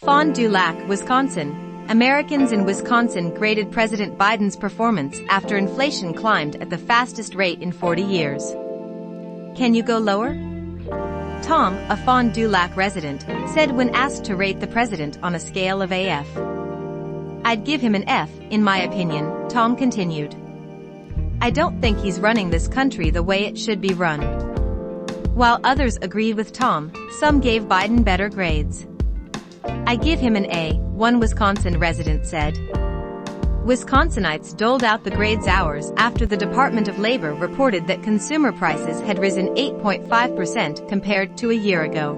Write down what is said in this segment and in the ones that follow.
Fond du Lac, Wisconsin. Americans in Wisconsin graded President Biden's performance after inflation climbed at the fastest rate in 40 years. Can you go lower? Tom, a Fond du Lac resident, said when asked to rate the president on a scale of AF. I'd give him an F, in my opinion, Tom continued. I don't think he's running this country the way it should be run. While others agreed with Tom, some gave Biden better grades. I give him an A, one Wisconsin resident said. Wisconsinites doled out the grades hours after the Department of Labor reported that consumer prices had risen 8.5% compared to a year ago.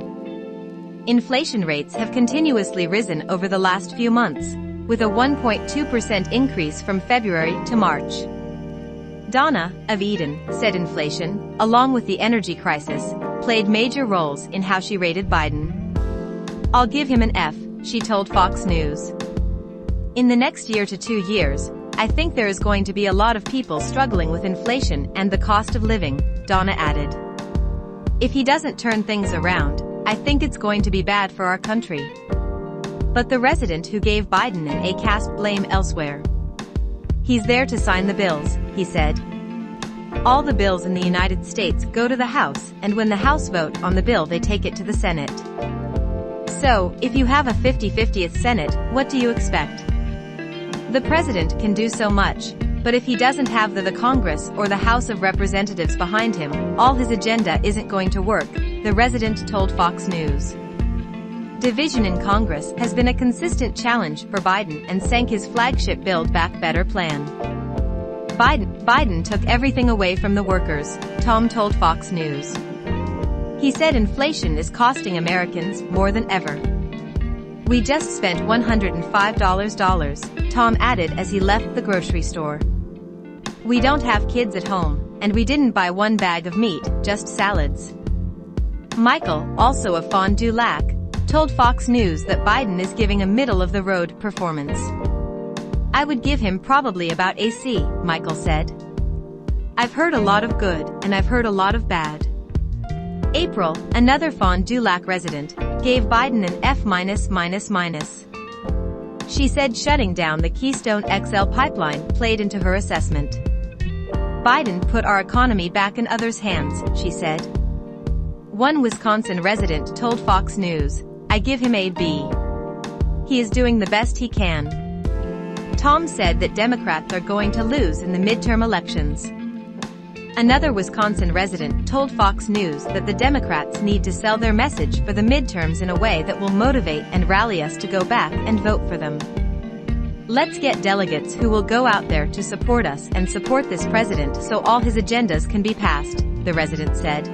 Inflation rates have continuously risen over the last few months, with a 1.2% increase from February to March. Donna, of Eden, said inflation, along with the energy crisis, played major roles in how she rated Biden. I'll give him an F, she told Fox News. In the next year to 2 years, I think there is going to be a lot of people struggling with inflation and the cost of living, Donna added. If he doesn't turn things around, I think it's going to be bad for our country. But the resident who gave Biden an A cast blame elsewhere. He's there to sign the bills, he said. All the bills in the United States go to the House, and when the House vote on the bill they take it to the Senate. So, if you have a 50-50th Senate, what do you expect? The president can do so much, but if he doesn't have the Congress or the House of Representatives behind him, all his agenda isn't going to work, the resident told Fox News. Division in Congress has been a consistent challenge for Biden and sank his flagship Build Back Better plan. Biden took everything away from the workers, Tom told Fox News. He said inflation is costing Americans more than ever. We just spent $105, Tom added as he left the grocery store. We don't have kids at home, and we didn't buy one bag of meat, just salads. Michael, also of Fond du Lac, told Fox News that Biden is giving a middle-of-the-road performance. I would give him probably about a C, Michael said. I've heard a lot of good, and I've heard a lot of bad. April, another Fond du Lac resident, gave Biden an F-. She said shutting down the Keystone XL pipeline played into her assessment. Biden put our economy back in others' hands, she said. One Wisconsin resident told Fox News, I give him a B. He is doing the best he can. Tom said that Democrats are going to lose in the midterm elections. Another Wisconsin resident told Fox News that the Democrats need to sell their message for the midterms in a way that will motivate and rally us to go back and vote for them. Let's get delegates who will go out there to support us and support this president so all his agendas can be passed, the resident said.